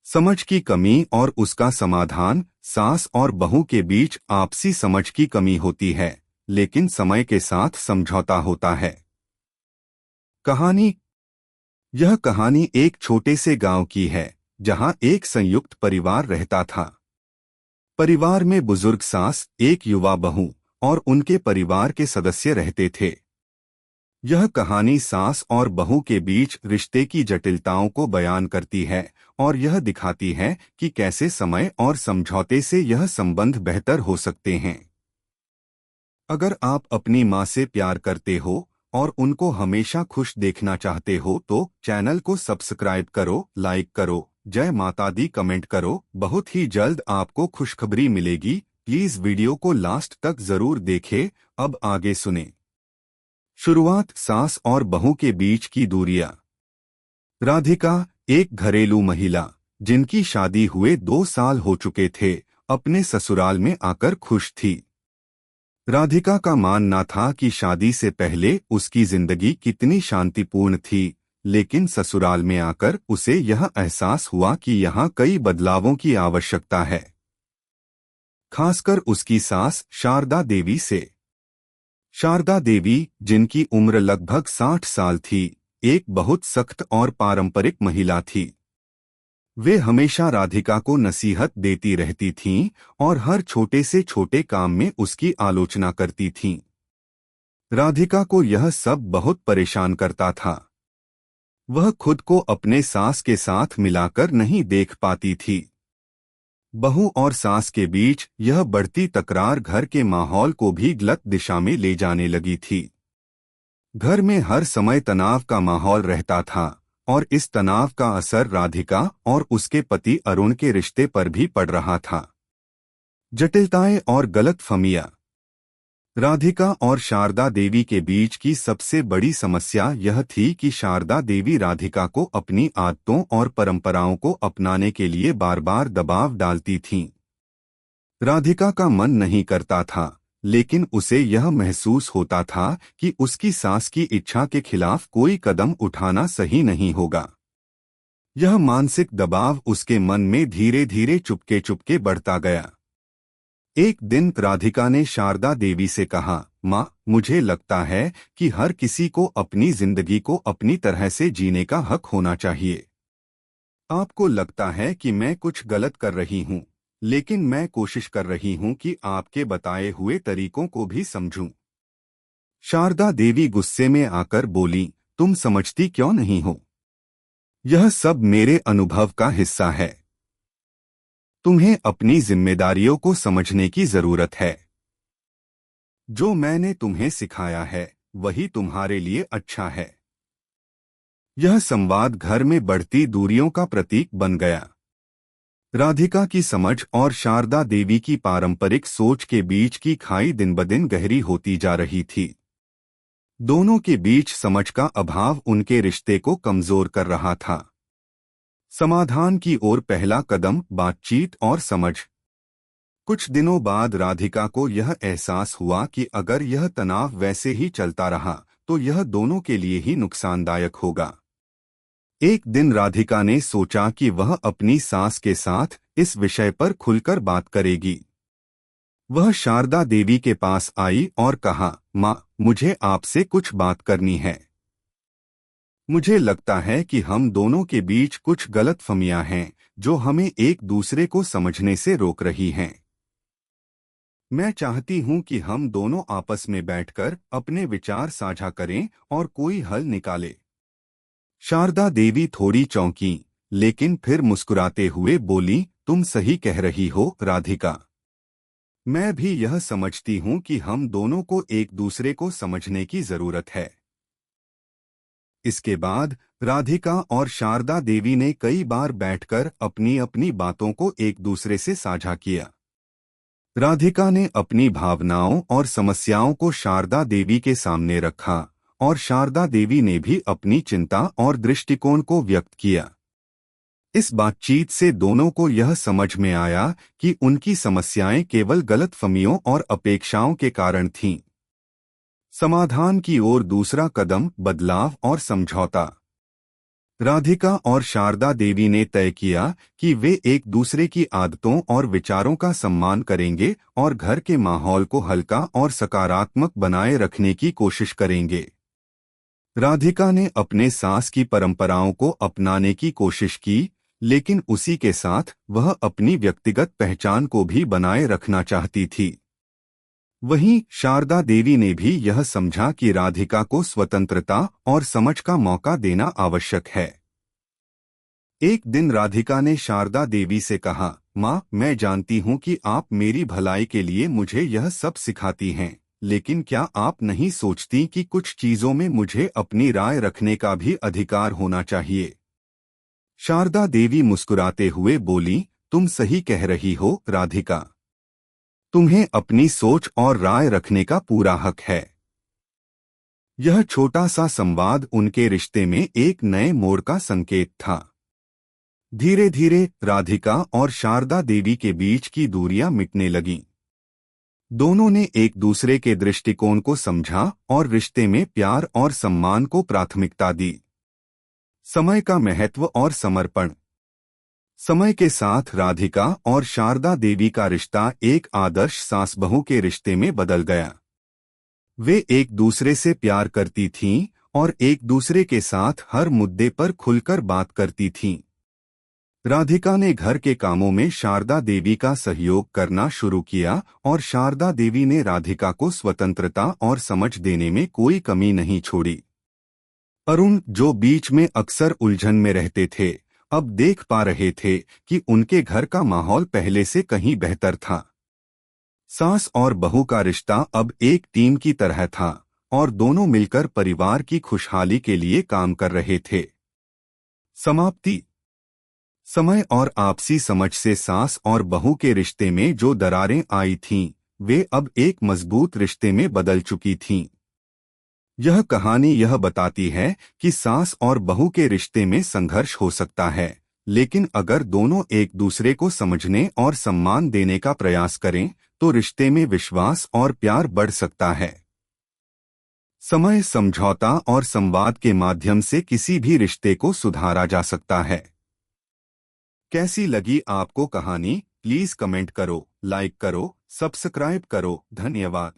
समझ की कमी और उसका समाधान। सास और बहू के बीच आपसी समझ की कमी होती है, लेकिन समय के साथ समझौता होता है। कहानी। यह कहानी एक छोटे से गांव की है, जहां एक संयुक्त परिवार रहता था। परिवार में बुजुर्ग सास, एक युवा बहू और उनके परिवार के सदस्य रहते थे। यह कहानी सास और बहू के बीच रिश्ते की जटिलताओं को बयान करती है और यह दिखाती है कि कैसे समय और समझौते से यह संबंध बेहतर हो सकते हैं। अगर आप अपनी माँ से प्यार करते हो और उनको हमेशा खुश देखना चाहते हो तो चैनल को सब्सक्राइब करो, लाइक करो, जय माता दी कमेंट करो। बहुत ही जल्द आपको खुशखबरी मिलेगी। प्लीज वीडियो को लास्ट तक जरूर देखें। अब आगे सुने। शुरुआत। सास और बहू के बीच की दूरियां। राधिका, एक घरेलू महिला जिनकी शादी हुए 2 साल हो चुके थे, अपने ससुराल में आकर खुश थी। राधिका का मानना था कि शादी से पहले उसकी जिंदगी कितनी शांतिपूर्ण थी, लेकिन ससुराल में आकर उसे यह एहसास हुआ कि यहाँ कई बदलावों की आवश्यकता है, खासकर उसकी सास शारदा देवी से। शारदा देवी, जिनकी उम्र लगभग 60 साल थी, एक बहुत सख्त और पारंपरिक महिला थी। वे हमेशा राधिका को नसीहत देती रहती थीं और हर छोटे से छोटे काम में उसकी आलोचना करती थीं। राधिका को यह सब बहुत परेशान करता था। वह खुद को अपने सास के साथ मिलाकर नहीं देख पाती थी। बहू और सास के बीच यह बढ़ती तकरार घर के माहौल को भी गलत दिशा में ले जाने लगी थी। घर में हर समय तनाव का माहौल रहता था और इस तनाव का असर राधिका और उसके पति अरुण के रिश्ते पर भी पड़ रहा था। जटिलताएं और गलतफहमियां। राधिका और शारदा देवी के बीच की सबसे बड़ी समस्या यह थी कि शारदा देवी राधिका को अपनी आदतों और परंपराओं को अपनाने के लिए बार बार दबाव डालती थीं। राधिका का मन नहीं करता था, लेकिन उसे यह महसूस होता था कि उसकी सास की इच्छा के खिलाफ कोई कदम उठाना सही नहीं होगा। यह मानसिक दबाव उसके मन में धीरे धीरे चुपके चुपके बढ़ता गया। एक दिन राधिका ने शारदा देवी से कहा, माँ, मुझे लगता है कि हर किसी को अपनी जिंदगी को अपनी तरह से जीने का हक होना चाहिए। आपको लगता है कि मैं कुछ गलत कर रही हूँ, लेकिन मैं कोशिश कर रही हूँ कि आपके बताए हुए तरीकों को भी समझूं। शारदा देवी गुस्से में आकर बोली, तुम समझती क्यों नहीं हो? यह सब मेरे अनुभव का हिस्सा है। तुम्हें अपनी जिम्मेदारियों को समझने की जरूरत है। जो मैंने तुम्हें सिखाया है वही तुम्हारे लिए अच्छा है। यह संवाद घर में बढ़ती दूरियों का प्रतीक बन गया। राधिका की समझ और शारदा देवी की पारंपरिक सोच के बीच की खाई दिन-ब-दिन गहरी होती जा रही थी। दोनों के बीच समझ का अभाव उनके रिश्ते को कमजोर कर रहा था। समाधान की ओर पहला कदम बातचीत और समझ। कुछ दिनों बाद राधिका को यह एहसास हुआ कि अगर यह तनाव वैसे ही चलता रहा तो यह दोनों के लिए ही नुकसानदायक होगा। एक दिन राधिका ने सोचा कि वह अपनी सास के साथ इस विषय पर खुलकर बात करेगी। वह शारदा देवी के पास आई और कहा, माँ, मुझे आपसे कुछ बात करनी है। मुझे लगता है कि हम दोनों के बीच कुछ गलतफहमियां हैं जो हमें एक दूसरे को समझने से रोक रही हैं। मैं चाहती हूं कि हम दोनों आपस में बैठकर अपने विचार साझा करें और कोई हल निकालें। शारदा देवी थोड़ी चौंकी, लेकिन फिर मुस्कुराते हुए बोली, तुम सही कह रही हो राधिका। मैं भी यह समझती हूँ कि हम दोनों को एक दूसरे को समझने की जरूरत है। इसके बाद राधिका और शारदा देवी ने कई बार बैठकर अपनी अपनी बातों को एक दूसरे से साझा किया। राधिका ने अपनी भावनाओं और समस्याओं को शारदा देवी के सामने रखा और शारदा देवी ने भी अपनी चिंता और दृष्टिकोण को व्यक्त किया। इस बातचीत से दोनों को यह समझ में आया कि उनकी समस्याएं केवल गलतफहमियों और अपेक्षाओं के कारण थीं। समाधान की ओर दूसरा कदम बदलाव और समझौता। राधिका और शारदा देवी ने तय किया कि वे एक दूसरे की आदतों और विचारों का सम्मान करेंगे और घर के माहौल को हल्का और सकारात्मक बनाए रखने की कोशिश करेंगे। राधिका ने अपने सास की परंपराओं को अपनाने की कोशिश की, लेकिन उसी के साथ वह अपनी व्यक्तिगत पहचान को भी बनाए रखना चाहती थी। वहीं शारदा देवी ने भी यह समझा कि राधिका को स्वतंत्रता और समझ का मौका देना आवश्यक है। एक दिन राधिका ने शारदा देवी से कहा, माँ, मैं जानती हूँ कि आप मेरी भलाई के लिए मुझे यह सब सिखाती हैं, लेकिन क्या आप नहीं सोचती कि कुछ चीजों में मुझे अपनी राय रखने का भी अधिकार होना चाहिए? शारदा देवी मुस्कुराते हुए बोली, तुम सही कह रही हो राधिका। तुम्हें अपनी सोच और राय रखने का पूरा हक है। यह छोटा सा संवाद उनके रिश्ते में एक नए मोड़ का संकेत था। धीरे धीरे राधिका और शारदा देवी के बीच की दूरियां मिटने लगीं। दोनों ने एक दूसरे के दृष्टिकोण को समझा और रिश्ते में प्यार और सम्मान को प्राथमिकता दी। समय का महत्व और समर्पण। समय के साथ राधिका और शारदा देवी का रिश्ता एक आदर्श सास बहू के रिश्ते में बदल गया। वे एक दूसरे से प्यार करती थीं और एक दूसरे के साथ हर मुद्दे पर खुलकर बात करती थीं। राधिका ने घर के कामों में शारदा देवी का सहयोग करना शुरू किया और शारदा देवी ने राधिका को स्वतंत्रता और समझ देने में कोई कमी नहीं छोड़ी। अरुण, जो बीच में अक्सर उलझन में रहते थे, अब देख पा रहे थे कि उनके घर का माहौल पहले से कहीं बेहतर था। सास और बहू का रिश्ता अब एक टीम की तरह था और दोनों मिलकर परिवार की खुशहाली के लिए काम कर रहे थे। समाप्ति। समय और आपसी समझ से सास और बहू के रिश्ते में जो दरारें आई थीं, वे अब एक मजबूत रिश्ते में बदल चुकी थीं। यह कहानी यह बताती है कि सास और बहू के रिश्ते में संघर्ष हो सकता है, लेकिन अगर दोनों एक दूसरे को समझने और सम्मान देने का प्रयास करें, तो रिश्ते में विश्वास और प्यार बढ़ सकता है। समय, समझौता और संवाद के माध्यम से किसी भी रिश्ते को सुधारा जा सकता है। कैसी लगी आपको कहानी? प्लीज कमेंट करो, लाइक करो, सब्सक्राइब करो। धन्यवाद।